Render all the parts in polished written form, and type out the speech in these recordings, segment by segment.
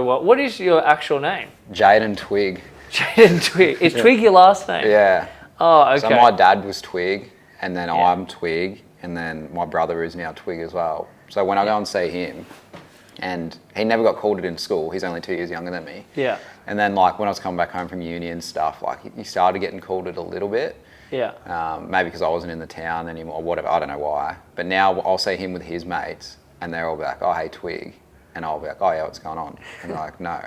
What is your actual name? Jaden Twig. Jaden Twig. Is Twig your last name? Yeah. Oh, okay. So my dad was Twig, and then Yeah. I'm Twig, and then my brother is now Twig as well. So when I go and see him, and he never got called it in school, he's only 2 years younger than me. Yeah. And then like when I was coming back home from uni and stuff, like he started getting called it a little bit. Yeah. Maybe because I wasn't in the town anymore, or whatever, I don't know why. But now I'll see him with his mates, and they're all like, oh, hey, Twig. And I'll be like, oh, yeah, what's going on? And they're like, no.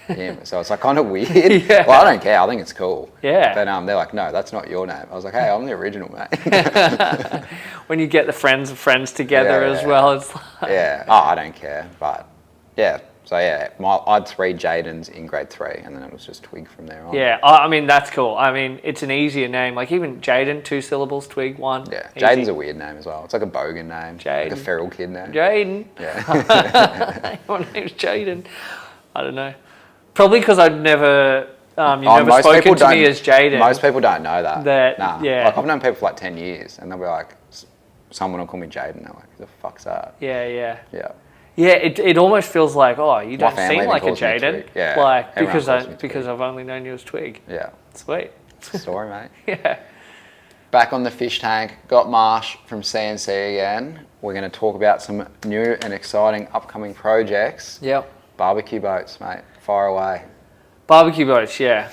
Him. So it's like kind of weird. Yeah. Well, I don't care. I think it's cool. Yeah. But they're like, no, that's not your name. I was like, hey, I'm the original, mate. When you get the friends of friends together Yeah, as yeah. well, it's like... Yeah. Oh, I don't care. But yeah. So yeah, I had 3 Jadens in grade 3, and then it was just Twig from there on. Yeah, I mean, that's cool. I mean, it's an easier name. Like even Jaden, 2 syllables, Twig, 1. Yeah. Easy. Jaden's a weird name as well. It's like a bogan name. Jaden. Like a feral kid name. Jaden. Yeah. My name's Jaden. I don't know. Probably because I'd never... you've never most spoken people to me don't- as Jaden. Most people don't know that. Nah. Yeah. Like I've known people for like 10 years, and they'll be like, someone will call me Jaden. They're like, who the fuck's that? Yeah, yeah. Yeah. Yeah, it almost feels like, oh, you don't family seem even like a calls me Jaden. Twig. Yeah, Like, everyone calls me because Twig. I've only known you as Twig. Yeah. Sweet. It's the story, mate. Yeah. Back on the fish tank, got Marsh from CNC again. We're going to talk about some new and exciting upcoming projects. Yep. Barbecue boats, mate. Fire away. Barbecue boats, yeah.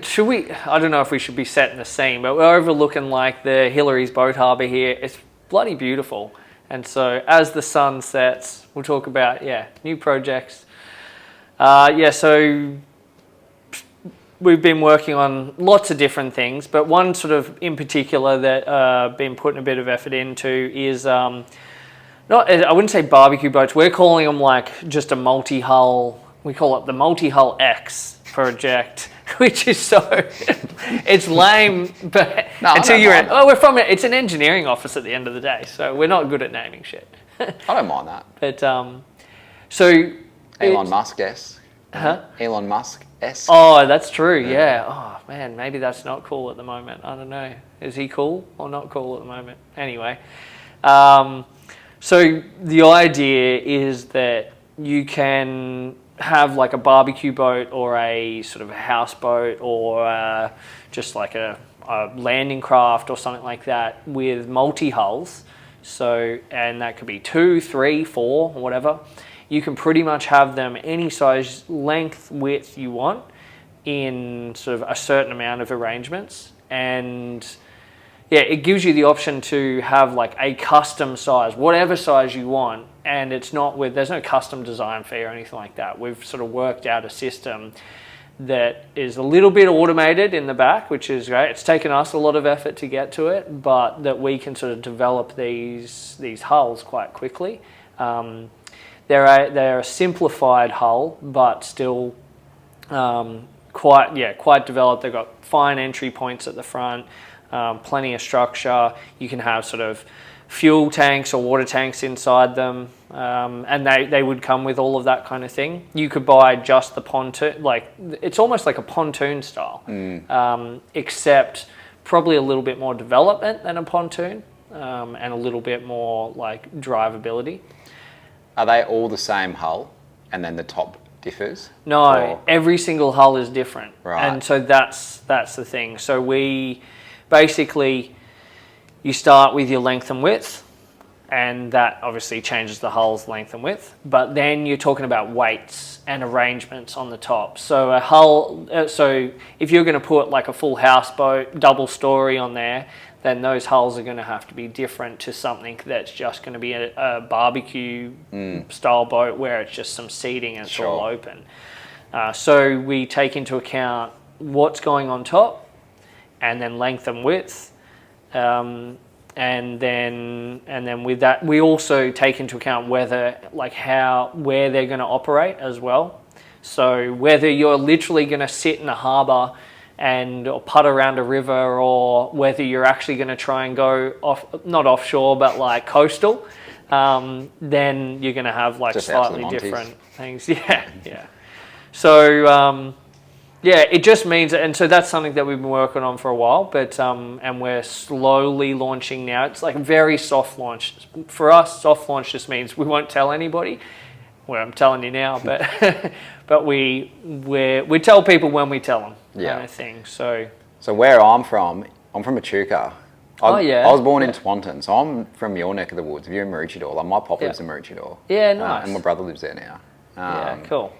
Should we, I don't know if we should be setting the scene, but we're overlooking like the Hillary's boat harbour here. It's bloody beautiful. And so as the sun sets, we'll talk about, new projects. So we've been working on lots of different things, but one sort of in particular that I've been putting a bit of effort into is, I wouldn't say barbecue boats, we're calling them like just a multi-hull, we call it the multi-hull X project, which is so, it's lame, but No, until you're in, it's an engineering office at the end of the day, so we're not good at naming shit. I don't mind that. But, so... Elon Musk-esque. Huh? Elon Musk-esque. Oh, that's true, yeah. Oh, man, maybe that's not cool at the moment. I don't know. Is he cool or not cool at the moment? Anyway. So the idea is that you can have like a barbecue boat or a sort of a houseboat or just like a landing craft or something like that with multi-hulls. So, and that could be 2, 3, 4, or whatever. You can pretty much have them any size, length, width you want in sort of a certain amount of arrangements. And yeah, it gives you the option to have like a custom size, whatever size you want. And it's not there's no custom design fee or anything like that. We've sort of worked out a system that is a little bit automated in the back, which is great. It's taken us a lot of effort to get to it, but that we can sort of develop these hulls quite quickly. They're a simplified hull, but still quite developed. They've got fine entry points at the front, plenty of structure. You can have sort of fuel tanks or water tanks inside them, and they would come with all of that kind of thing. You could buy just the pontoon, like it's almost like a pontoon style, except probably a little bit more development than a pontoon, and a little bit more like drivability. Are they all the same hull, and then the top differs? No, or? every single hull is different. Right. And so that's the thing. So we basically, you start with your length and width, and that obviously changes the hull's length and width. But then you're talking about weights and arrangements on the top. So a hull, so if you're going to put like a full houseboat, double story on there, then those hulls are going to have to be different to something that's just going to be a barbecue style boat where it's just some seating and it's all open. So we take into account what's going on top, and then length and width, and then with that we also take into account where they're going to operate as well. So whether you're literally going to sit in a harbour or putt around a river, or whether you're actually going to try and go not offshore, but like coastal, then you're going to have like just slightly different things. Yeah. So, it just means, and so that's something that we've been working on for a while, but, and we're slowly launching now. It's like a very soft launch. For us, soft launch just means we won't tell anybody. well, I'm telling you now, but but we tell people when we tell them, kind of thing. So where I'm from Echuca. Oh, yeah. I was born in Yeah. Swanton, so I'm from your neck of the woods. If you're in Maroochydore, like my pop lives in Maroochydore. Yeah, nice. And my brother lives there now. Yeah, cool.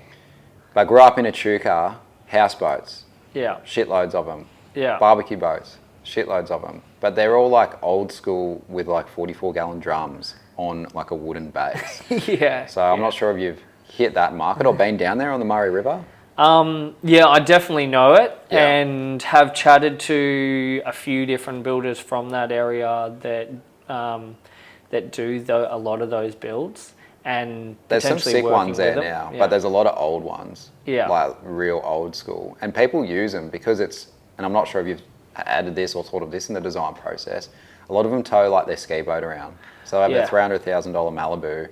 But I grew up in Echuca, houseboats, Yeah, shitloads of them. yeah. Barbecue boats, shitloads of them. But they're all like old school with like 44-gallon drums on like a wooden base. Yeah. So I'm not sure if you've hit that market or been down there on the Murray River. Yeah, I definitely know it, Yeah. and have chatted to a few different builders from that area that do a lot of those builds, and There's some potentially sick working ones there with them. now, Yeah. but there's a lot of old ones, Yeah. like real old school. And people use them because it's, and I'm not sure if you've added this or thought of this in the design process, a lot of them tow like their ski boat around. So they have their $300,000 Malibu,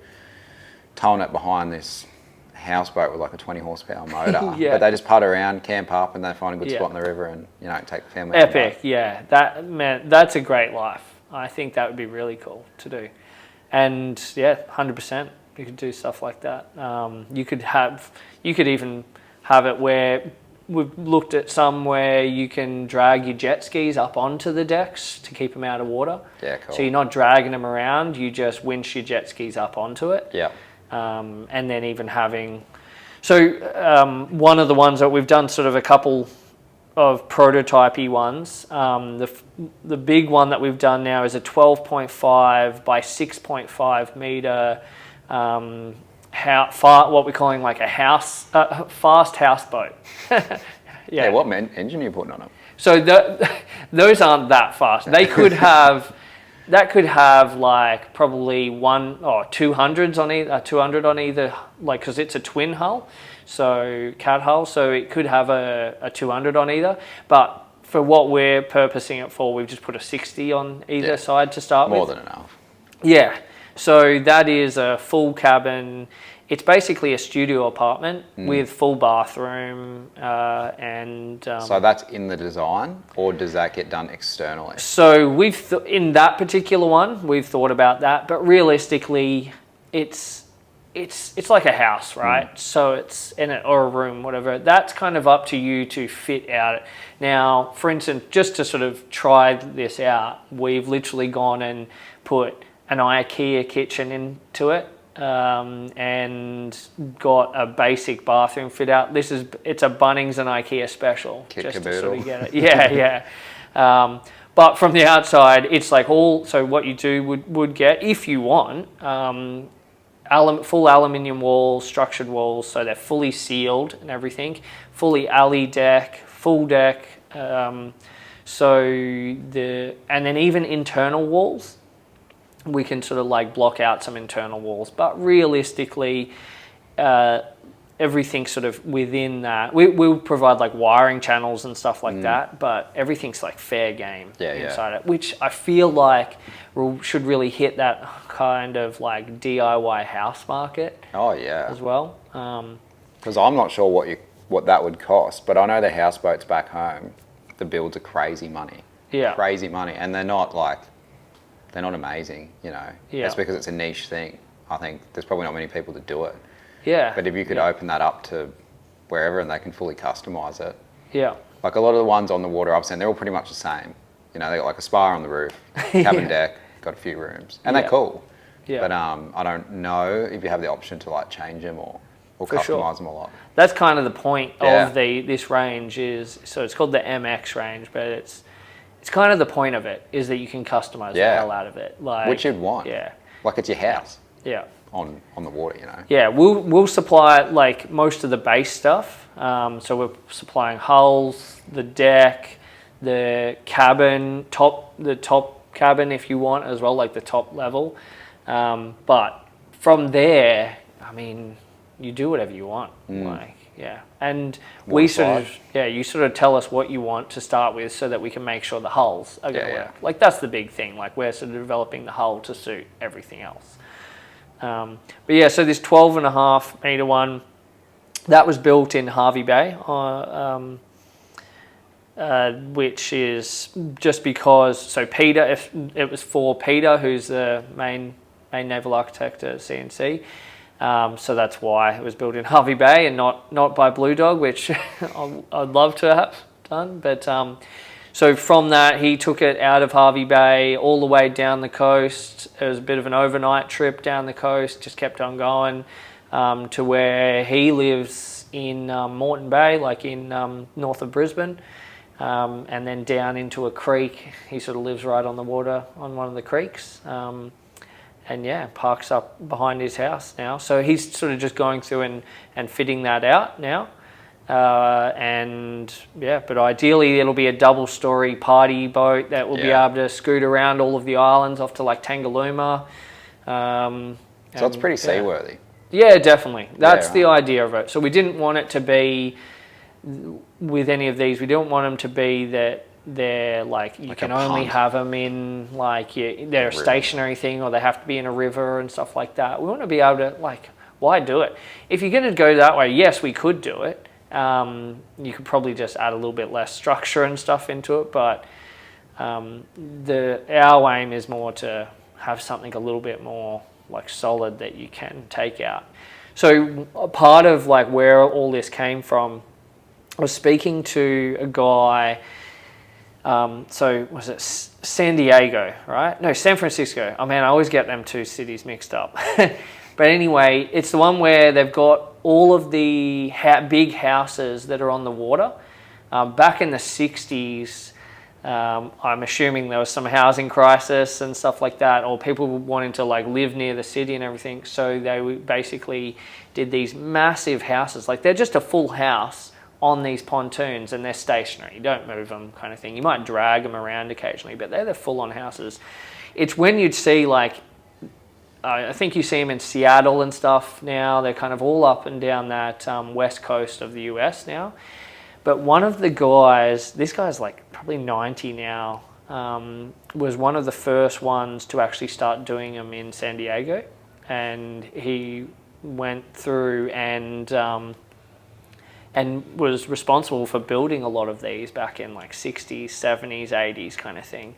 towing it behind this houseboat with like a 20 horsepower motor. Yeah. But they just putt around, camp up, and they find a good Yeah. spot in the river and, you know, take the family. on the Epic, yeah. That, man, that's a great life. I think that would be really cool to do. And yeah, 100%. You could do stuff like that. You could even have it where we've looked at some where you can drag your jet skis up onto the decks to keep them out of water. Yeah, cool. So you're not dragging them around, you just winch your jet skis up onto it. Yeah. And then even having, one of the ones that we've done, sort of a couple of prototypey ones. The big one that we've done now is a 12.5 by 6.5 meter, what we're calling like a fast houseboat. Yeah, what engine are you putting on them? So those aren't that fast. They could have. That could have like probably 200s on either, 200 on either, like, because it's a twin hull, so cat hull, so it could have a 200 on either. But for what we're purposing it for, we've just put a 60 on either side to start with. More than enough. Yeah. So that is a full cabin. It's basically a studio apartment with full bathroom and. So that's in the design, or does that get done externally? So in that particular one, we've thought about that, but realistically, it's like a house, right? So it's in it, or a room, whatever. That's kind of up to you to fit out. Now, for instance, just to sort of try this out, we've literally gone and put an IKEA kitchen into it. And got a basic bathroom fit out. It's a Bunnings and IKEA special, just to sort of get it. Yeah. But from the outside, it's like so what you would get, if you want, full aluminium walls, structured walls, so they're fully sealed and everything, fully alley deck, full deck, and then even internal walls. We can sort of like block out some internal walls, but realistically, everything's sort of within that. We'll provide like wiring channels and stuff like that, but everything's like fair game inside it, which I feel like should really hit that kind of like DIY house market. Oh yeah, as well. Because I'm not sure what that would cost, but I know the houseboats back home, the builds are crazy money. Yeah, crazy money, and they're not amazing, you know. Yeah. That's because it's a niche thing. I think there's probably not many people that do it. Yeah. But if you could open that up to wherever and they can fully customize it. Yeah. Like a lot of the ones on the water I've seen, they're all pretty much the same. You know, they got like a spa on the roof, cabin deck, got a few rooms, and they're cool. Yeah. But I don't know if you have the option to like change them or customize them a lot. That's kind of the point of this range is, so it's called the MX range, but it's kind of the point of it is that you can customize the hell out of it. Like, which you'd want. Yeah. Like it's your house. Yeah. On the water, you know. Yeah, we'll supply like most of the base stuff. So we're supplying hulls, the deck, the cabin, the top cabin if you want as well, like the top level. But from there, I mean, you do whatever you want. Like, yeah. And you sort of tell us what you want to start with so that we can make sure the hulls are going to work. Like that's the big thing. Like we're sort of developing the hull to suit everything else. But yeah, so this 12.5 meter one, that was built in Hervey Bay, which is just because, so Peter, if it was for Peter, who's the main naval architect at CNC, So that's why it was built in Hervey Bay and not by Blue Dog, which I'd love to have done. But so from that, he took it out of Hervey Bay all the way down the coast. It was a bit of an overnight trip down the coast, just kept on going to where he lives in Moreton Bay, like in north of Brisbane, and then down into a creek. He sort of lives right on the water on one of the creeks. And yeah, parks up behind his house now. So he's sort of just going through and fitting that out now. And yeah, but ideally it'll be a double-story party boat that will be able to scoot around all of the islands off to like Tangalooma. So it's pretty seaworthy. Yeah, definitely. That's the idea of it. So we didn't want it to be, with any of these, we don't want them to be that they're like you can only have them in like they're a stationary thing, or they have to be in a river and stuff like that. We want to be able to, like, why do it? If you're going to go that way, yes, we could do it. You could probably just add a little bit less structure and stuff into it, but our aim is more to have something a little bit more like solid that you can take out. So a part of like where all this came from, I was speaking to a guy. So was it San Diego, right? No, San Francisco. Oh man, I always get them two cities mixed up. But anyway, it's the one where they've got all of the big houses that are on the water. Back in the 60s, I'm assuming there was some housing crisis and stuff like that, or people wanting to like live near the city and everything. So they basically did these massive houses. Like they're just a full house on these pontoons, and they're stationary. You don't move them, kind of thing. You might drag them around occasionally, but they're the full-on houses. It's when you'd see like, I think you see them in Seattle and stuff now. They're kind of all up and down that west coast of the US now. But one of the guys, this guy's like probably 90 now, was one of the first ones to actually start doing them in San Diego. And he went through and was responsible for building a lot of these back in like 60s, 70s, 80s kind of thing.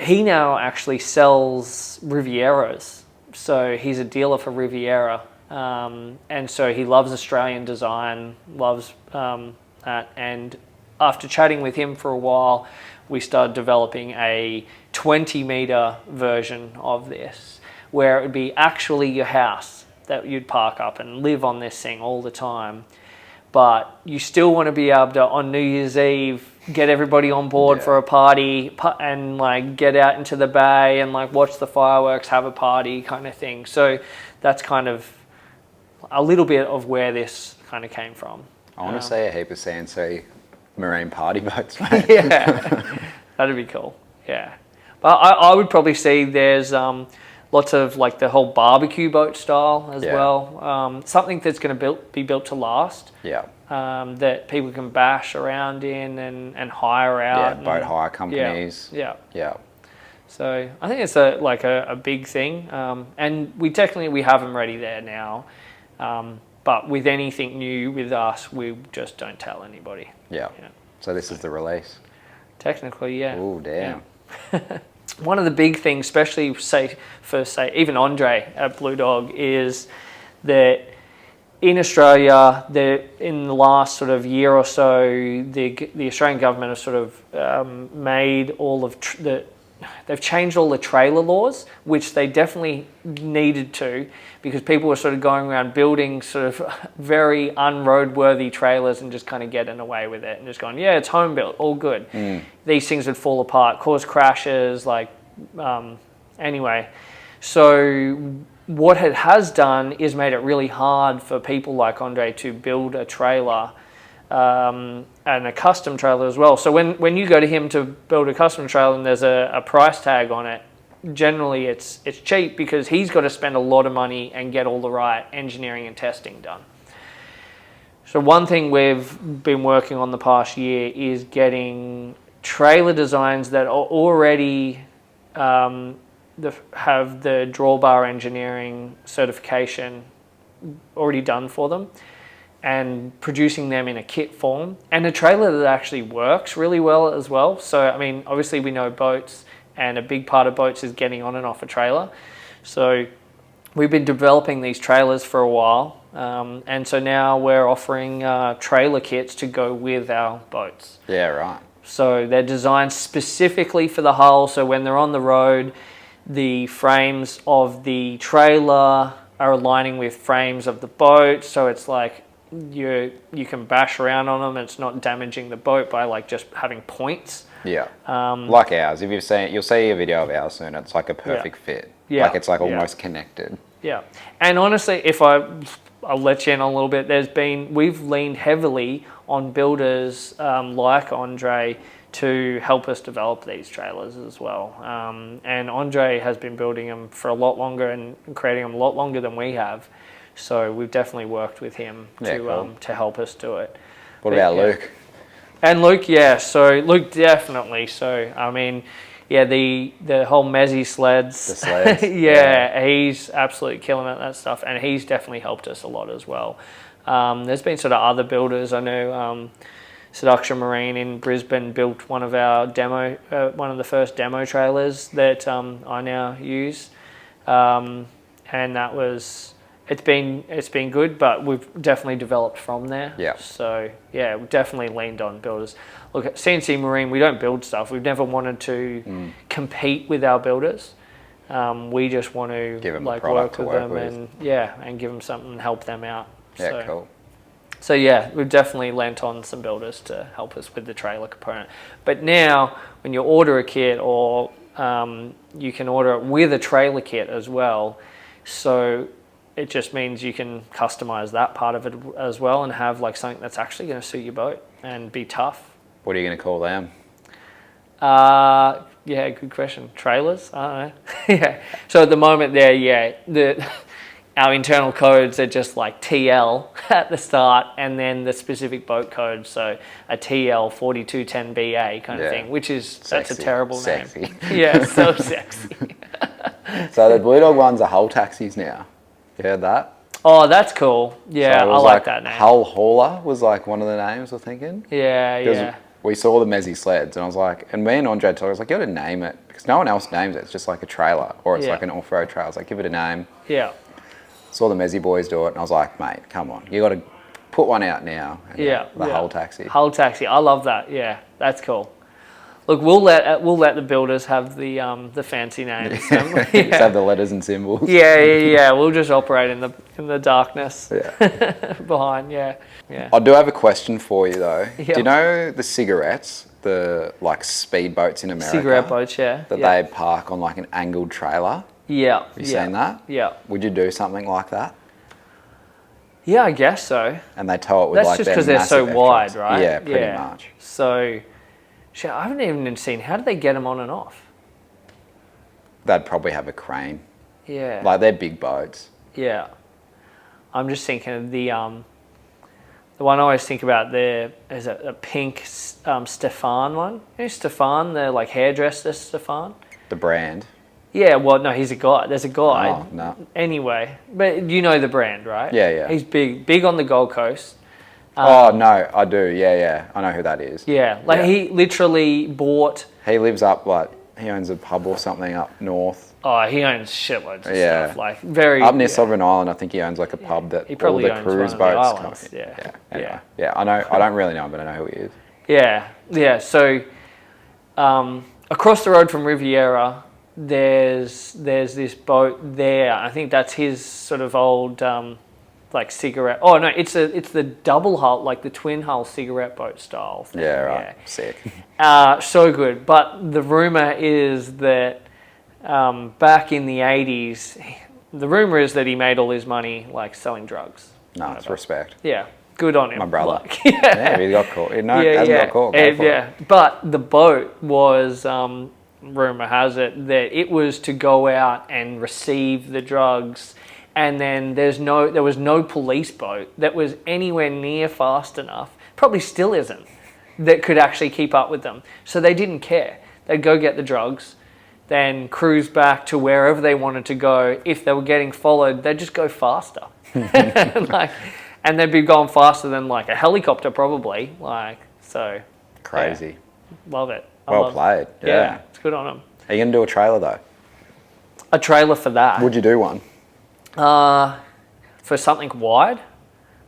He now actually sells Rivieras. So he's a dealer for Riviera. And so he loves Australian design, loves that. And after chatting with him for a while, we started developing a 20-meter version of this, where it would be actually your house that you'd park up and live on this thing all the time. But you still want to be able to, on New Year's Eve, get everybody on board for a party and like get out into the bay and like watch the fireworks, have a party kind of thing. So that's kind of a little bit of where this kind of came from. I want to see a heap of CNC marine party boats, mate. Yeah, that'd be cool. Yeah. But I would probably see there's lots of like the whole barbecue boat style as well. Something that's going to be built to last. Yeah. That people can bash around in and hire out. Yeah, boat hire companies. Yeah. Yeah. So I think it's a big thing. And we have them ready there now. But with anything new with us, we just don't tell anybody. Yeah. So this is the release? Technically, yeah. Oh, damn. Yeah. One of the big things, especially for even Andre at Blue Dog, is that in Australia, in the last sort of year or so, the Australian government has sort of made all of they've changed all the trailer laws, which they definitely needed to, because people were sort of going around building sort of very unroadworthy trailers and just kind of getting away with it and just going, yeah, it's home built, all good. These things would fall apart, cause crashes, like, anyway. So what it has done is made it really hard for people like Andre to build a trailer, and a custom trailer as well. So when you go to him to build a custom trailer and there's a price tag on it, generally it's cheap because he's got to spend a lot of money and get all the right engineering and testing done. So one thing we've been working on the past year is getting trailer designs that are already have the drawbar engineering certification already done for them, and producing them in a kit form, and a trailer that actually works really well as well. So, I mean, obviously we know boats, and a big part of boats is getting on and off a trailer. So we've been developing these trailers for a while, and so now we're offering trailer kits to go with our boats. Yeah, right. So they're designed specifically for the hull, so when they're on the road, the frames of the trailer are aligning with frames of the boat, so it's like you can bash around on them, it's not damaging the boat by like just having points. Yeah. Like ours. If you've seen, you'll see a video of ours soon. It's like a perfect fit. Yeah. Like it's like almost connected. Yeah. And honestly, if I'll let you in on a little bit, we've leaned heavily on builders like Andre to help us develop these trailers as well. And Andre has been building them for a lot longer and creating them a lot longer than we have. So we've definitely worked with him to help us do it. What about Luke? And Luke, yeah. So Luke definitely. So I mean, yeah, the whole Mezzy sleds. The sleds. Yeah, he's absolutely killing it, that stuff, and he's definitely helped us a lot as well. There's been sort of other builders. I know Seduction Marine in Brisbane built one of the first demo trailers that I now use, and that was. It's been good, but we've definitely developed from there. Yeah. So yeah, we've definitely leaned on builders. Look, at CNC Marine, we don't build stuff. We've never wanted to compete with our builders. We just want to give them like a work to with them and give them something and help them out. Yeah, cool. So yeah, we've definitely lent on some builders to help us with the trailer component. But now, when you order a kit, or you can order it with a trailer kit as well, so it just means you can customize that part of it as well and have like something that's actually going to suit your boat and be tough. What are you going to call them? Yeah, good question. Trailers? I don't know. Yeah. So at the moment our internal codes are just like TL at the start and then the specific boat code. So a TL 4210BA kind of thing, which is, sexy. That's a terrible sexy. name. Yeah, so sexy. So the Blue Dog ones are hull taxis now. You heard that? Oh, that's cool. Yeah, so I like that name. Hull Hauler was like one of the names we're thinking. Yeah. We saw the Mezzy sleds and I was like, and me and Andre told us, like, you got to name it because no one else names it. It's just like a trailer or it's like an off-road trailer. I was like, give it a name. Yeah. Saw the Mezzy boys do it and I was like, mate, come on. You got to put one out now. The Hull Taxi. Hull Taxi. I love that. Yeah, that's cool. Look, we'll let the builders have the fancy names. Just have the letters and symbols. Yeah. We'll just operate in the darkness. Yeah. Behind. Yeah. I do have a question for you though. Yeah. Do you know the cigarettes, the like speed boats in America? Cigarette boats, yeah. That they park on like an angled trailer. Yeah. Have you seen that? Yeah. Would you do something like that? Yeah, I guess so. And they tow it with That's like just because they're so wide, right? Yeah, pretty much. So, shit, I haven't even seen, how do they get them on and off? They'd probably have a crane. Yeah. Like they're big boats. Yeah. I'm just thinking of the one I always think about there is a pink Stefan one. You know Stefan, the like hairdresser Stefan? The brand. Yeah, well, no, he's a guy. There's a guy. Oh, no. Anyway, but you know the brand, right? Yeah. He's big on the Gold Coast. Oh, no, I do. Yeah. I know who that is. Yeah, like he literally bought... He lives up, like, he owns a pub or something up north. Oh, he owns shitloads of stuff. Like, very... Up near Sovereign Island, I think he owns like a pub that he probably all the owns cruise one of the boats come islands. in. Yeah. I know. I don't really know him, but I know who he is. Yeah. So, across the road from Riviera, there's this boat there. I think that's his sort of old like cigarette. Oh no, it's the double hull, like the twin hull cigarette boat style thing. Yeah, right. Yeah. Sick. So good. But the rumor is that back in the 80s, the rumor is that he made all his money like selling drugs. No, it's respect. Yeah. Good on him. My brother. Like, yeah, he got caught. No, hasn't got caught. But the boat was, rumor has it, that it was to go out and receive the drugs, and then there was no police boat that was anywhere near fast enough, probably still isn't, that could actually keep up with them. So they didn't care. They'd go get the drugs, then cruise back to wherever they wanted to go. If they were getting followed, they'd just go faster. And they'd be going faster than like a helicopter probably. Like, so. Crazy. Yeah. Love it. Well played. Yeah. It's good on them. Are you going to do a trailer though? A trailer for that? Would you do one? For something wide?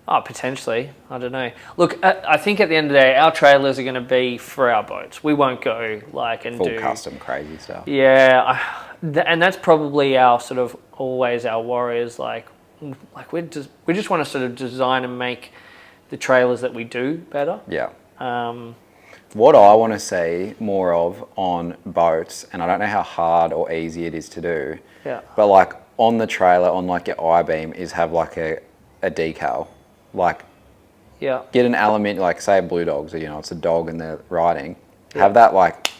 Oh, potentially. I don't know. Look, I think at the end of the day, our trailers are going to be for our boats. We won't go like and Full do custom crazy stuff. Yeah, and that's probably our sort of always our worry is like we just want to sort of design and make the trailers that we do better. Yeah. Um, What I want to see more of on boats, and I don't know how hard or easy it is to do, yeah. but like on the trailer, on like your I-beam, is have like a decal. Like Yeah. get an element, like say a blue dog, so you know it's a dog and they're riding. Have that like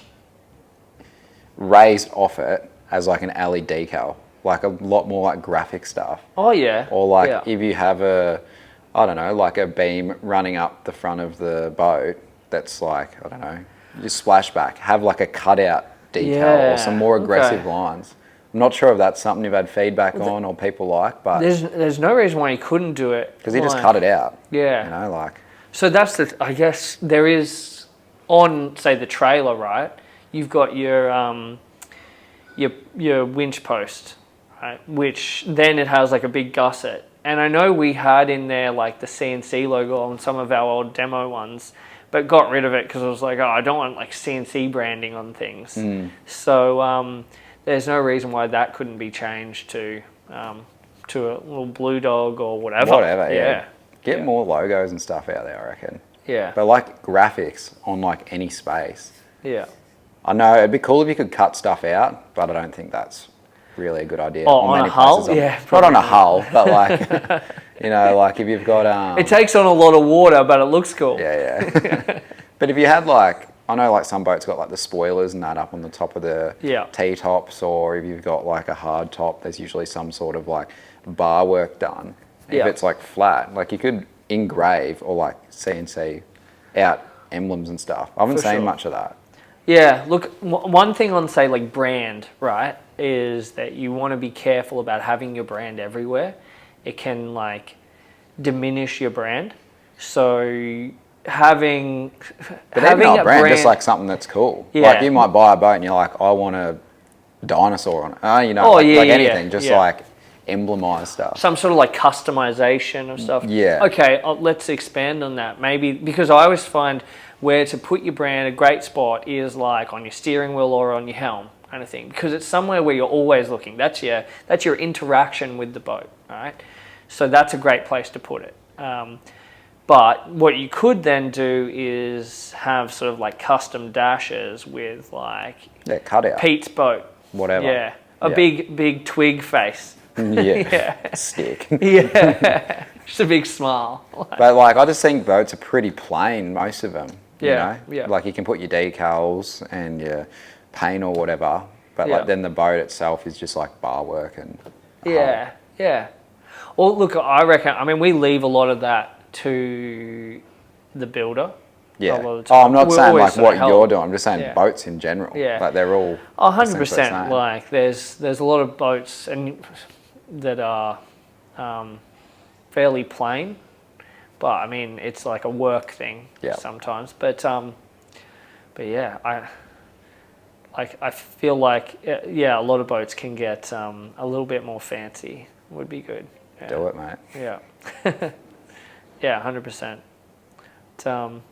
raised off it as like an alley decal, like a lot more like graphic stuff. Oh yeah. Or like yeah. if you have I don't know, like a beam running up the front of the boat that's like, I don't know, just splashback. Have like a cutout decal or some more aggressive lines. I'm not sure if that's something you've had feedback on or people like, but there's no reason why you couldn't do it. because he just cut it out. Yeah. You know, like. So that's I guess there is on say the trailer, right? You've got your winch post, right? Which then it has like a big gusset. And I know we had in there like the CNC logo on some of our old demo ones, but got rid of it because I was like, oh, I don't want like CNC branding on things. So there's no reason why that couldn't be changed to a little blue dog or whatever. Whatever, yeah. Get more logos and stuff out there, I reckon. Yeah. But like graphics on like any space. Yeah. I know it'd be cool if you could cut stuff out, but I don't think that's really a good idea. Oh, on a hull? Yeah. Not on a hull, but like, you know, like if you've got... it takes on a lot of water, but it looks cool. Yeah. But if you had like, I know like some boats got like the spoilers and that up on the top of the T-tops, or if you've got like a hard top, there's usually some sort of like bar work done. If it's like flat, like you could engrave or like CNC out emblems and stuff. I haven't seen much of that. Yeah, look, one thing on say like brand, right, is that you want to be careful about having your brand everywhere. It can like diminish your brand. So having a brand, just like something that's cool. Like you might buy a boat and you're like, I want a dinosaur on it. You know, like anything, just like emblemized stuff. Some sort of like customization of stuff. Yeah. Okay, let's expand on that. Maybe because I always find where to put your brand, a great spot is like on your steering wheel or on your helm kind of thing, because it's somewhere where you're always looking. That's your interaction with the boat, right? So that's a great place to put it. But what you could then do is have sort of like custom dashes with like cut out Pete's boat, whatever. Yeah, big twig face. Stick. Yeah, just a big smile. But like, I just think boats are pretty plain, most of them. You know? Yeah. Like you can put your decals and your paint or whatever, but like then the boat itself is just like bar work and. Yeah. Well, look, I reckon. I mean, we leave a lot of that to the builder. Yeah. A lot of the time. I'm not saying like what you're doing. I'm just saying boats in general. Yeah. Like they're all. 100%. Like there's a lot of boats and that are fairly plain, but I mean it's like a work thing sometimes. But yeah, I feel like a lot of boats can get a little bit more fancy. Would be good. Yeah. Do it, mate. Yeah. Yeah, 100%.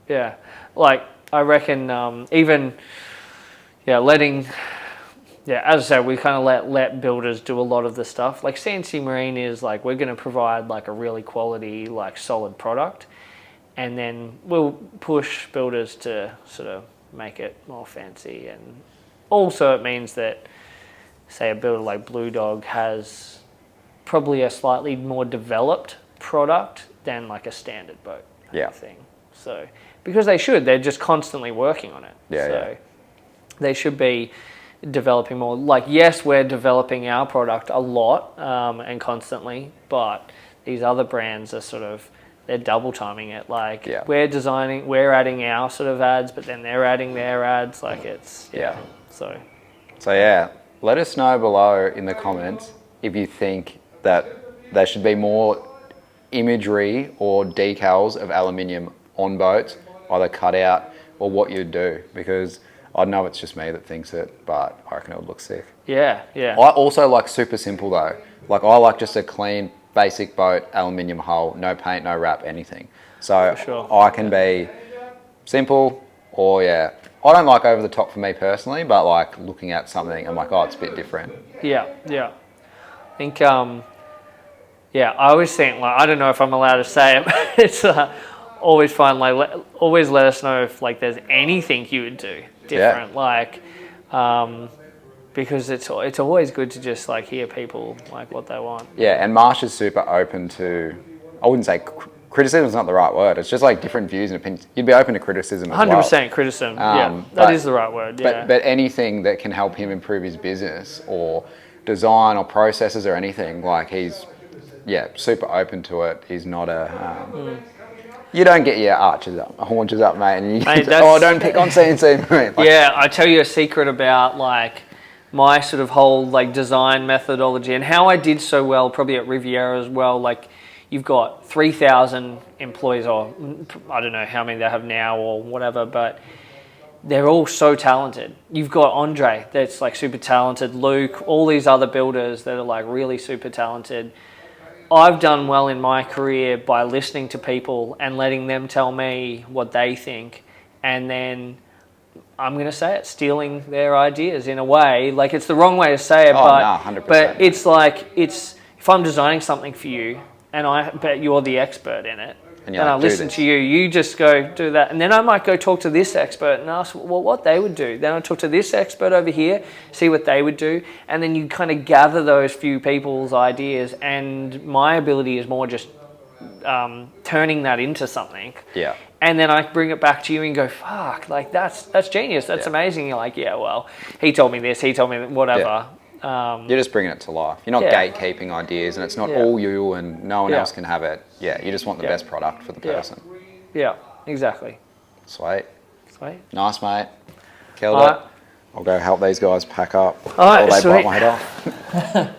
Yeah, like I reckon even letting. Yeah, as I said, we kind of let builders do a lot of the stuff. Like CNC Marine is like, we're going to provide like a really quality, like solid product. And then we'll push builders to sort of make it more fancy. And also it means that, say, a builder like Blue Dog has probably a slightly more developed product than like a standard boat kind of thing. So, because they're just constantly working on it. So they should be developing more. Like, yes, we're developing our product a lot and constantly, but these other brands are they're double timing it. Like we're adding our sort of ads, but then they're adding their ads. Like it's So let us know below in the comments if you think that there should be more imagery or decals of aluminium on boats, either cut out or what you'd do, because I don't know if it's just me that thinks it, but I reckon it would look sick. Yeah, yeah. I also like super simple though. Like I like just a clean, basic boat, aluminium hull, no paint, no wrap, anything. So For sure. I can be simple or I don't like over the top for me personally, but like looking at something, I'm like, oh, it's a bit different. Yeah, yeah. I think, I always think, like, I don't know if I'm allowed to say it, but it's always fun, like, always let us know if, like, there's anything you would do different, like, because it's always good to just, like, hear people, like, what they want. Yeah, and Marsh is super open to, I wouldn't say criticism is not the right word, it's just like different views and opinions. You'd be open to criticism as 100% well. criticism, that is the right word, yeah. But anything that can help him improve his business or design or processes or anything, like he's, super open to it. He's not a... You don't get your haunches up, mate, and don't pick on CNC, mate. Like, yeah, I tell you a secret about, like, my sort of whole, like, design methodology and how I did so well, probably at Riviera as well. Like, you've got 3,000 employees, or I don't know how many they have now or whatever, but they're all so talented. You've got Andre, that's, like, super talented, Luke, all these other builders that are, like, really super talented. I've done well in my career by listening to people and letting them tell me what they think, and then I'm going to say it, stealing their ideas in a way. Like, it's the wrong way to say it, but 100%. But it's like, if I'm designing something for you and I bet you're the expert in it, and I listen to you, you just go do that. And then I might go talk to this expert and ask what they would do. Then I talk to this expert over here, see what they would do. And then you kind of gather those few people's ideas. And my ability is more just turning that into something. Yeah. And then I bring it back to you and go, fuck, like that's genius. That's amazing. You're like, yeah, well, he told me this, he told me whatever. Yeah. You're just bringing it to life. You're not gatekeeping ideas, and it's not all you and no one else can have it. Yeah, you just want the best product for the person. Yeah, exactly. Sweet. Nice, mate. Killed it. I'll go help these guys pack up. All right, or they sweet. bite my head off.